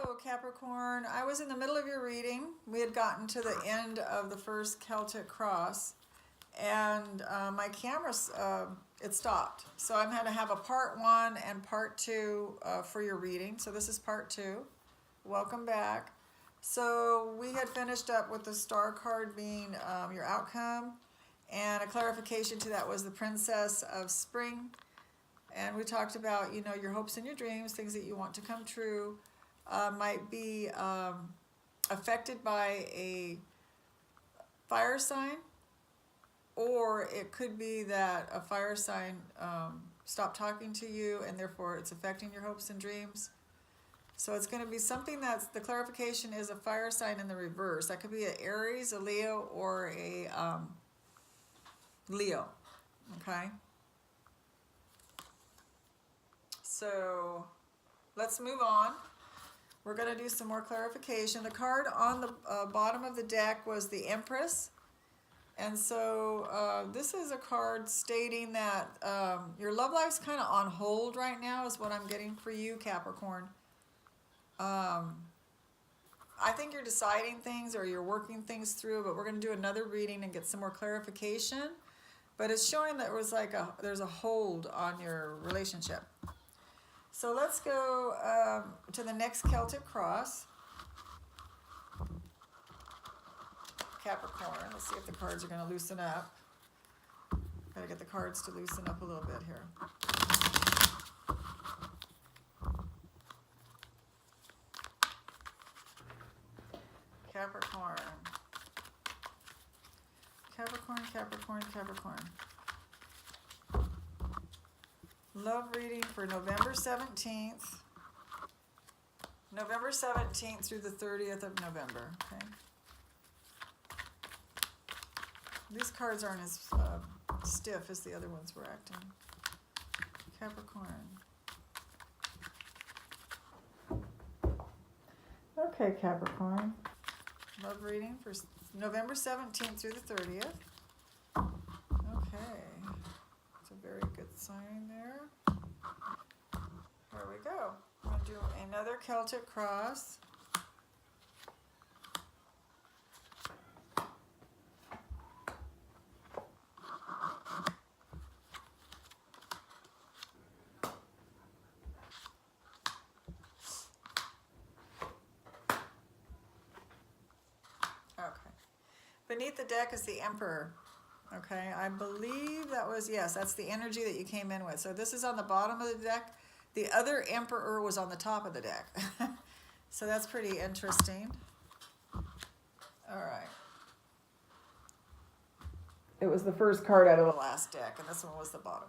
Hello, Capricorn. I was in the middle of your reading. We had gotten to the end of the first Celtic cross, and my camera, it stopped. So I'm going to have a part 1 and part 2 for your reading. So this is part 2. Welcome back. So we had finished up with the star card being your outcome, and a clarification to that was the Princess of Spring. And we talked about, you know, your hopes and your dreams, things that you want to come true, might be affected by a fire sign, or it could be that a fire sign stopped talking to you and therefore it's affecting your hopes and dreams. So it's going to be something that's, the clarification is a fire sign in the reverse. That could be an Aries, a Leo, or a Leo, okay? So let's move on. We're going to do some more clarification. The card on the bottom of the deck was the Empress. And so this is a card stating that your love life's kind of on hold right now is what I'm getting for you, Capricorn. I think you're deciding things or you're working things through, but we're going to do another reading and get some more clarification. But it's showing that it was like there's a hold on your relationship. So let's go to the next Celtic cross. Capricorn. Let's see if the cards are going to loosen up. Got to get the cards to loosen up a little bit here. Capricorn. Capricorn, Capricorn, Capricorn. Love reading for November 17th. November 17th through the 30th of November. Okay. These cards aren't as stiff as the other ones were acting. Capricorn. Okay, Capricorn. Love reading for November 17th through the 30th. Okay. It's a very good sign there. Here we go. I'm going to do another Celtic cross. Beneath the deck is the Emperor. Okay, I believe that was, yes, that's the energy that you came in with. So this is on the bottom of the deck. The other Emperor was on the top of the deck. So that's pretty interesting. All right. It was the first card out of the last deck, and this one was the bottom.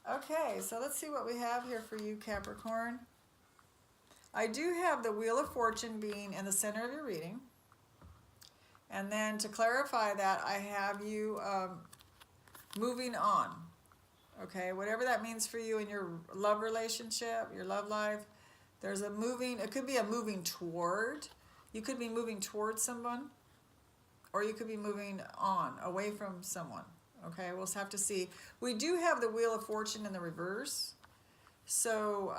Okay, so let's see what we have here for you, Capricorn. I do have the Wheel of Fortune being in the center of your reading. And then to clarify that, I have you moving on, okay? Whatever that means for you in your love relationship, your love life, there's a moving, it could be a moving toward. You could be moving towards someone, or you could be moving on, away from someone, okay? We'll have to see. We do have the Wheel of Fortune in the reverse. So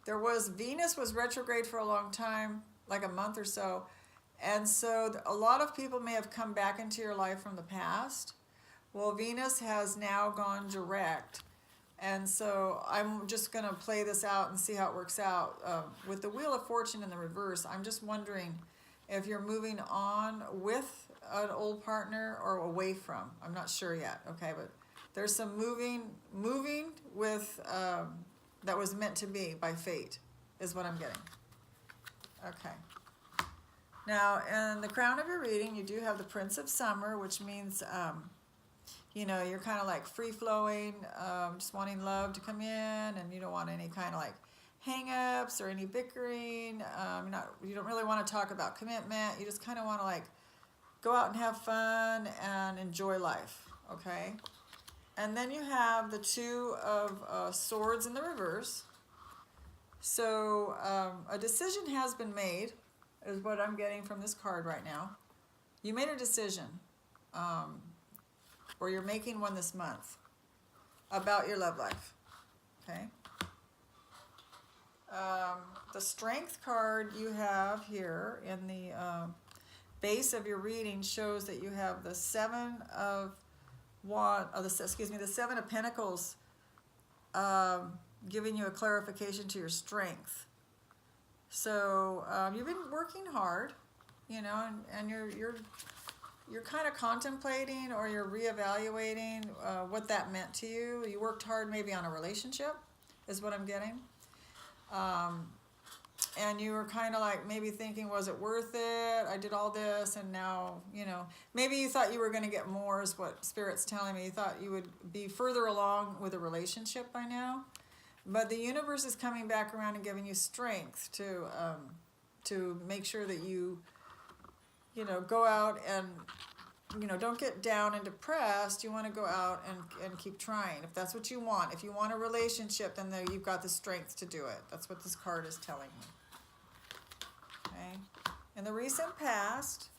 there was, Venus was retrograde for a long time, like a month or so. And so a lot of people may have come back into your life from the past. Well, Venus has now gone direct. And so I'm just going to play this out and see how it works out. With the Wheel of Fortune in the reverse, I'm just wondering if you're moving on with an old partner or away from. I'm not sure yet, okay? But there's some moving with, that was meant to be by fate, is what I'm getting. Okay. Now, in the crown of your reading, you do have the Prince of Summer, which means, you know, you're kind of like free-flowing, just wanting love to come in, and you don't want any kind of like hang-ups or any bickering. You don't really want to talk about commitment. You just kind of want to like go out and have fun and enjoy life, okay? And then you have the Two of Swords in the reverse. So a decision has been made, is what I'm getting from this card right now. You made a decision, or you're making one this month about your love life, okay? the Strength card you have here in the base of your reading shows that you have the Seven of the Seven of Pentacles, giving you a clarification to your strength. So you've been working hard, you know, and you're kind of contemplating, or you're reevaluating what that meant to you. You worked hard maybe on a relationship, is what I'm getting. And you were kind of like maybe thinking, was it worth it? I did all this, and now, you know, maybe you thought you were going to get more, is what Spirit's telling me. You thought you would be further along with a relationship by now. But the universe is coming back around and giving you strength to make sure that you know, go out and, you know, don't get down and depressed. You want to go out and keep trying. If that's what you want. If you want a relationship, then you've got the strength to do it. That's what this card is telling me. Okay. In the recent past,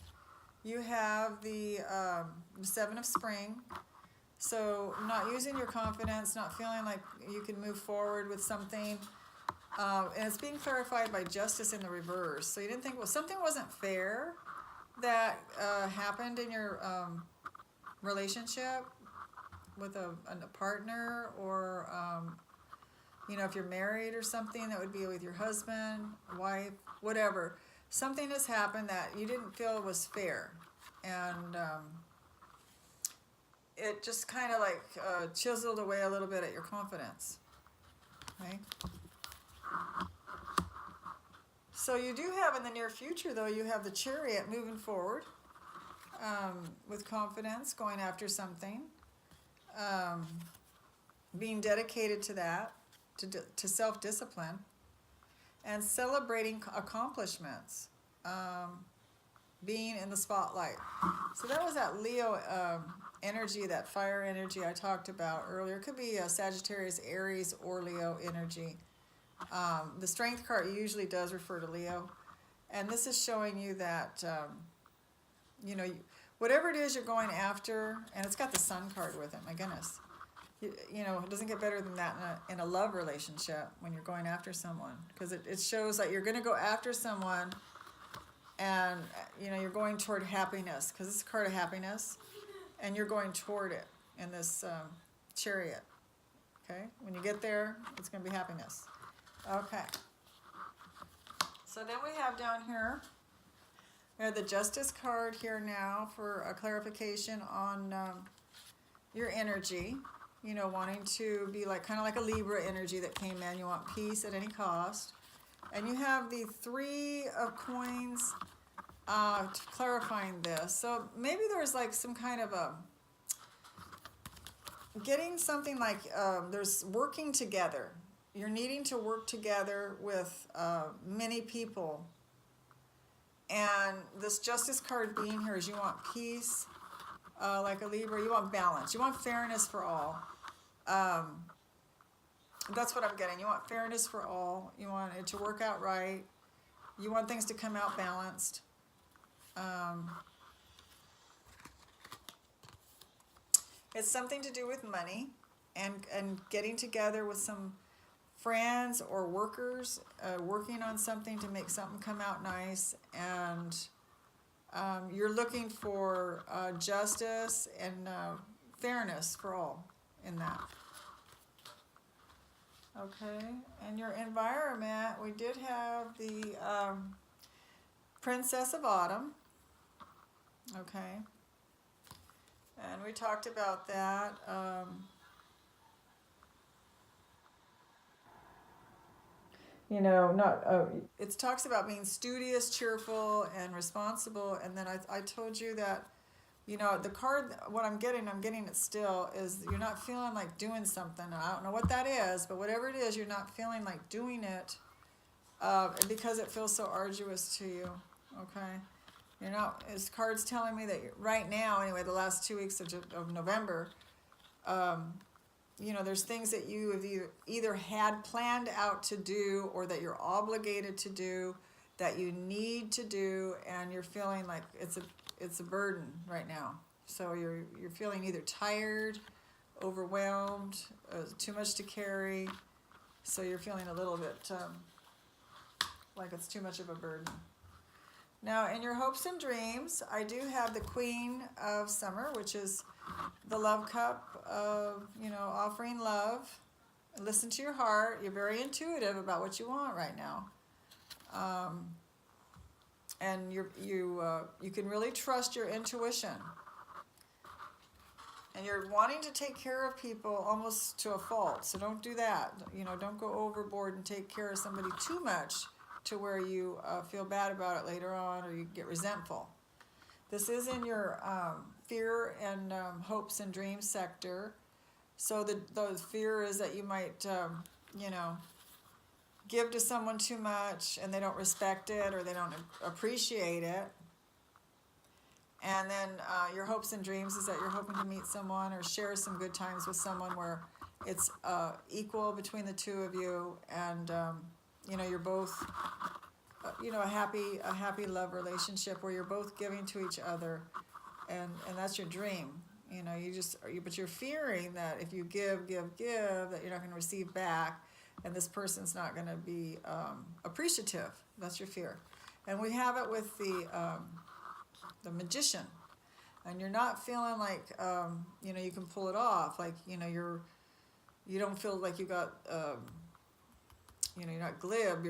you have the Seven of Spring. So not using your confidence, not feeling like you can move forward with something. And it's being clarified by Justice in the reverse. So you didn't think, well, something wasn't fair that happened in your relationship with a partner, or you know, if you're married or something, that would be with your husband, wife, whatever. Something has happened that you didn't feel was fair, and it just kind of like chiseled away a little bit at your confidence. Okay. So you do have in the near future, though, you have the Chariot moving forward with confidence, going after something, being dedicated to that, to self-discipline, and celebrating accomplishments, being in the spotlight. So that was that Leo energy, that fire energy I talked about earlier. It could be a Sagittarius, Aries, or Leo energy. The Strength card usually does refer to Leo, and this is showing you that you know, whatever it is you're going after, and it's got the Sun card with it. My goodness, you know, it doesn't get better than that in a love relationship when you're going after someone, because it shows that you're going to go after someone, and you know, you're going toward happiness, because it's a card of happiness, and you're going toward it in this Chariot. Okay, when you get there, it's going to be happiness. Okay. So then we have down here, we have the Justice card here now for a clarification on your energy. You know, wanting to be like kind of like a Libra energy that came in. You want peace at any cost. And you have the Three of Coins clarifying this. So maybe there's like some kind of a getting something like there's working together. You're needing to work together with many people. And this Justice card being here is you want peace, like a Libra. You want balance. You want fairness for all. That's what I'm getting. You want fairness for all. You want it to work out right. You want things to come out balanced. It's something to do with money and getting together with some friends or workers, working on something to make something come out nice, and you're looking for justice and fairness for all in that. Okay, and your environment, we did have the Princess of Autumn. Okay, and we talked about that. You know, not it talks about being studious, cheerful, and responsible. And then I told you that, you know, the card, what I'm getting it still, is you're not feeling like doing something. I don't know what that is, but whatever it is, you're not feeling like doing it because it feels so arduous to you. Okay, you're not. This card's telling me that right now, anyway, the last 2 weeks of November. You know, there's things that you have either had planned out to do, or that you're obligated to do, that you need to do, and you're feeling like it's a burden right now. So you're feeling either tired, overwhelmed, too much to carry. So you're feeling a little bit like it's too much of a burden. Now, in your hopes and dreams, I do have the Queen of Summer, which is the love cup of, you know, offering love. Listen to your heart. You're very intuitive about what you want right now. And you can really trust your intuition. And you're wanting to take care of people almost to a fault. So don't do that. You know, don't go overboard and take care of somebody too much to where you feel bad about it later on or you get resentful. This is in your fear and hopes and dreams sector. So the fear is that you might, you know, give to someone too much and they don't respect it or they don't appreciate it. And then your hopes and dreams is that you're hoping to meet someone or share some good times with someone where it's equal between the two of you, and you know, you're both, you know, a happy love relationship where you're both giving to each other, and that's your dream. You know, but you're fearing that if you give, that you're not going to receive back, and this person's not going to be appreciative. That's your fear. And we have it with the Magician, and you're not feeling like you know, you can pull it off. Like, you know, you don't feel like you got you know, you're not glib.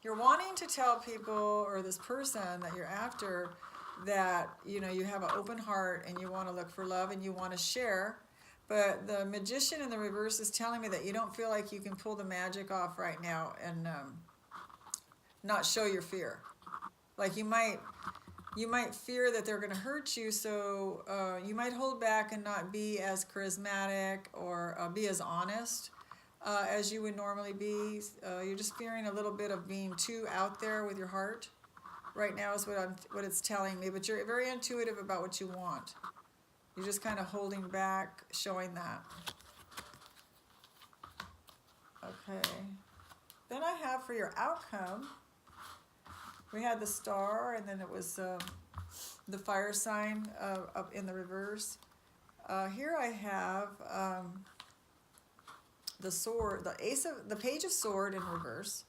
You're wanting to tell people or this person that you're after that, you know, you have an open heart and you want to look for love and you want to share. But the Magician in the reverse is telling me that you don't feel like you can pull the magic off right now and not show your fear. Like you might fear that they're going to hurt you, so you might hold back and not be as charismatic or be as honest as you would normally be. You're just fearing a little bit of being too out there with your heart right now is what it's telling me. But you're very intuitive about what you want. You're just kind of holding back, showing that. Okay. Then I have for your outcome, we had the Star, and then it was the fire sign up in the reverse. Here I have the sword, the Page of Sword in reverse.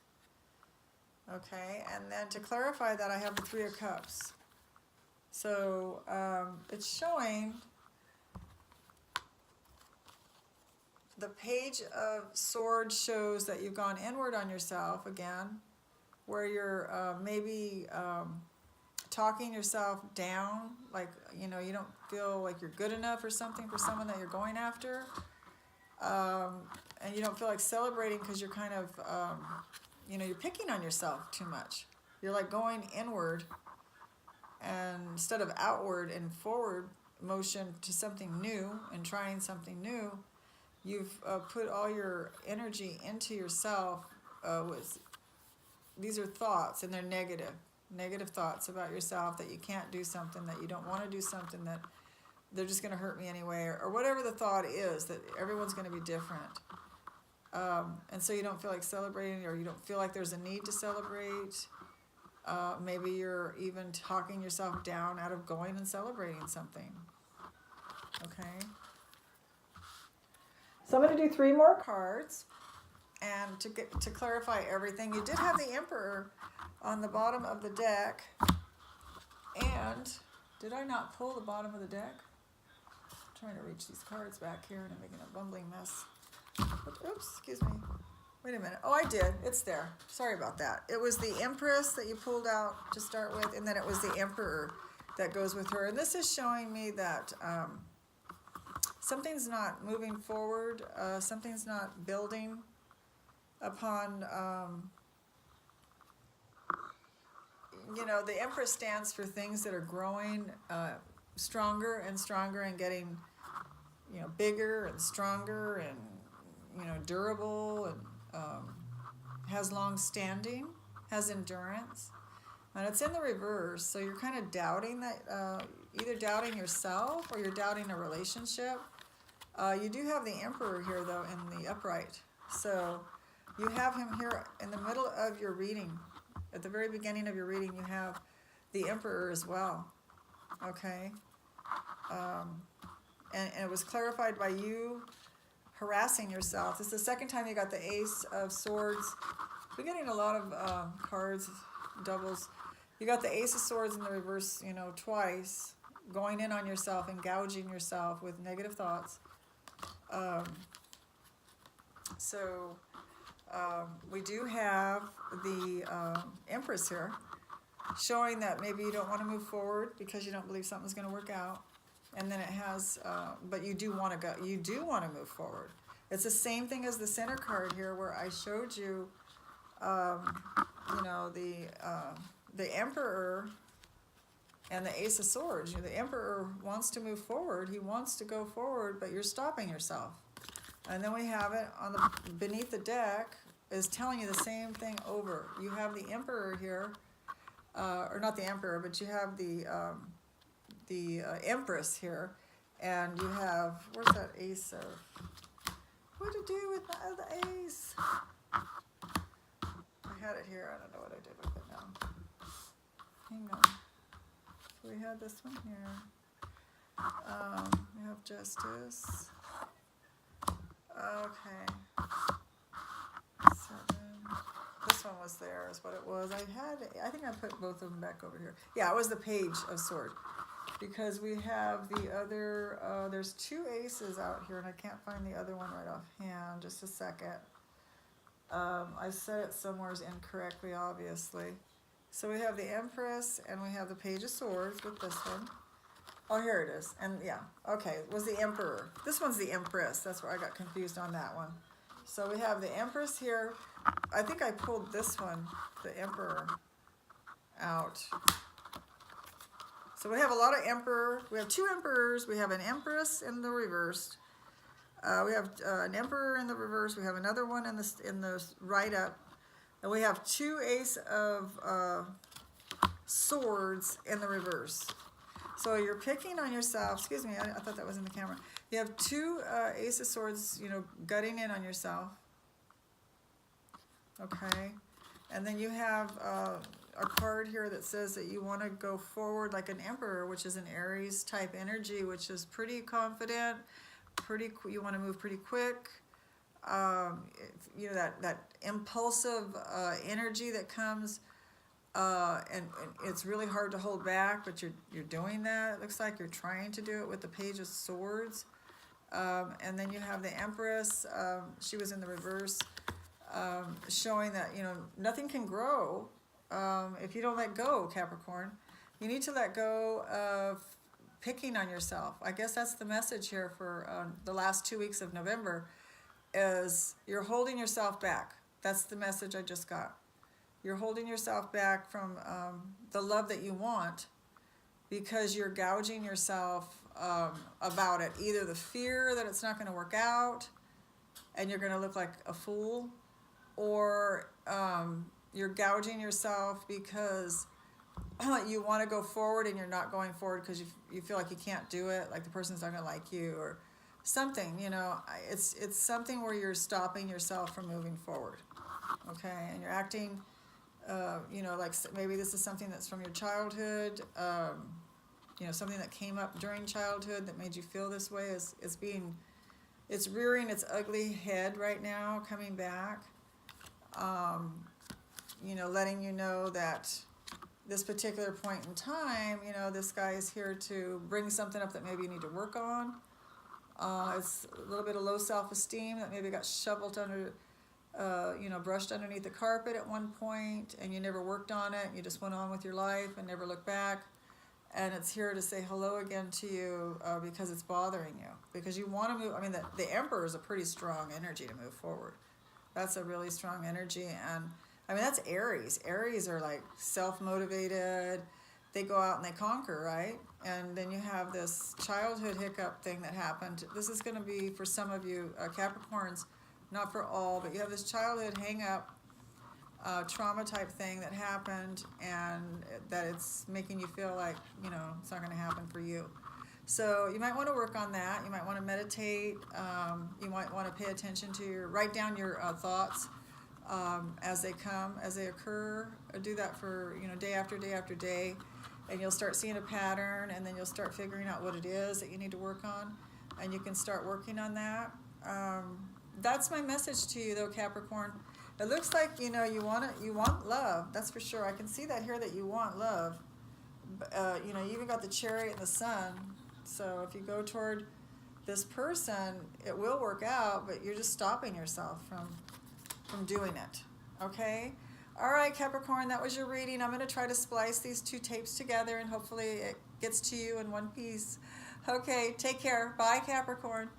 Okay, and then to clarify that, I have the Three of Cups. So it's showing the Page of Swords shows that you've gone inward on yourself again, where you're maybe talking yourself down, like, you know, you don't feel like you're good enough or something for someone that you're going after, and you don't feel like celebrating because you're kind of, you know, you're picking on yourself too much. You're like going inward and instead of outward and forward motion to something new and trying something new. You've put all your energy into yourself. These are thoughts, and they're negative thoughts about yourself, that you can't do something, that you don't want to do something, that they're just going to hurt me anyway, or whatever the thought is, that everyone's going to be different. And so you don't feel like celebrating, or you don't feel like there's a need to celebrate. Maybe you're even talking yourself down out of going and celebrating something. Okay. So I'm going to do 3 more cards, and to clarify everything, you did have the Emperor on the bottom of the deck, and did I not pull the bottom of the deck? I'm trying to reach these cards back here, and I'm making a bumbling mess. Oops, excuse me. Wait a minute. Oh, I did. It's there. Sorry about that. It was the Empress that you pulled out to start with, and then it was the Emperor that goes with her. And this is showing me that something's not moving forward, something's not building upon, you know, the Empress stands for things that are growing stronger and stronger and getting, you know, bigger and stronger and, you know, durable, and has long standing, has endurance. And it's in the reverse, so you're kind of doubting that, either doubting yourself or you're doubting a relationship. You do have the Emperor here, though, in the upright. So you have him here in the middle of your reading. At the very beginning of your reading, you have the Emperor as well. Okay? And it was clarified by you harassing yourself. This is the second time you got the Ace of Swords. We're getting a lot of cards, doubles. You got the Ace of Swords in the reverse, you know, twice, going in on yourself and gouging yourself with negative thoughts. We do have the Empress here, showing that maybe you don't want to move forward because you don't believe something's going to work out. And then it has, but you do want to go. You do want to move forward. It's the same thing as the center card here, where I showed you, you know, the Emperor and the Ace of Swords. You know, the Emperor wants to move forward. He wants to go forward, but you're stopping yourself. And then we have it on the beneath the deck is telling you the same thing over. You have the Emperor here, or not the Emperor, but you have the Empress here, and you have, where's that Ace of, what to do with my other Ace? I had it here, I don't know what I did with it now. Hang on. So we had this one here. We have Justice. Okay. 7. This one was there, is what it was. I think I put both of them back over here. Yeah, it was the Page of Swords. Because we have the other, there's 2 aces out here, and I can't find the other one right offhand. Just a second. I said it somewhere incorrectly, obviously. So we have the Empress, and we have the Page of Swords with this one. Oh, here it is. And yeah, okay, it was the Emperor. This one's the Empress. That's where I got confused on that one. So we have the Empress here. I think I pulled this one, the Emperor, out. So we have a lot of Emperor. We have 2 Emperors. We have an Empress in the reverse. We have an Emperor in the reverse. We have another one in the right up. And we have 2 Ace of Swords in the reverse. So you're picking on yourself. Excuse me, I thought that was in the camera. You have 2 Ace of Swords, you know, gutting in on yourself. Okay. And then you have a card here that says that you want to go forward like an Emperor, which is an Aries type energy, which is pretty confident, you want to move pretty quick. You know, that impulsive energy that comes, and it's really hard to hold back, but you're doing that. It looks like you're trying to do it with the Page of Swords. And then you have the Empress. She was in the reverse, showing that, you know, nothing can grow if you don't let go, Capricorn. You need to let go of picking on yourself. I guess that's the message here for the last 2 weeks of November, is you're holding yourself back. That's the message I just got. You're holding yourself back from the love that you want because you're gouging yourself about it. Either the fear that it's not going to work out and you're going to look like a fool, or you're gouging yourself because you want to go forward and you're not going forward because you feel like you can't do it, like the person's not going to like you or something, you know. It's something where you're stopping yourself from moving forward, okay? And you're acting, you know, like maybe this is something that's from your childhood, you know, something that came up during childhood that made you feel this way it's rearing its ugly head right now, coming back, you know, letting you know that this particular point in time, you know, this guy is here to bring something up that maybe you need to work on. It's a little bit of low self-esteem that maybe got shoveled under, you know, brushed underneath the carpet at one point, and you never worked on it. You just went on with your life and never looked back. And it's here to say hello again to you because it's bothering you. Because you want to move. I mean, the Emperor is a pretty strong energy to move forward. That's a really strong energy. And, I mean, that's Aries. Aries are like self-motivated. They go out and they conquer, right? And then you have this childhood hiccup thing that happened. This is going to be for some of you Capricorns, not for all, but you have this childhood hang-up, trauma type thing that happened, and that it's making you feel like, you know, it's not going to happen for you. So you might want to work on that. You might want to meditate. You might want to pay attention to write down your thoughts as they come, as they occur. Do that for, you know, day after day after day. And you'll start seeing a pattern, and then you'll start figuring out what it is that you need to work on, and you can start working on that. That's my message to you, though, Capricorn. It looks like, you know, you want love. That's for sure. I can see that here, that you want love. You know, you even got the Chariot and the Sun. So if you go toward this person, it will work out, but you're just stopping yourself from doing it. Okay? All right, Capricorn, that was your reading. I'm going to try to splice these two tapes together, and hopefully it gets to you in one piece. Okay, take care. Bye, Capricorn.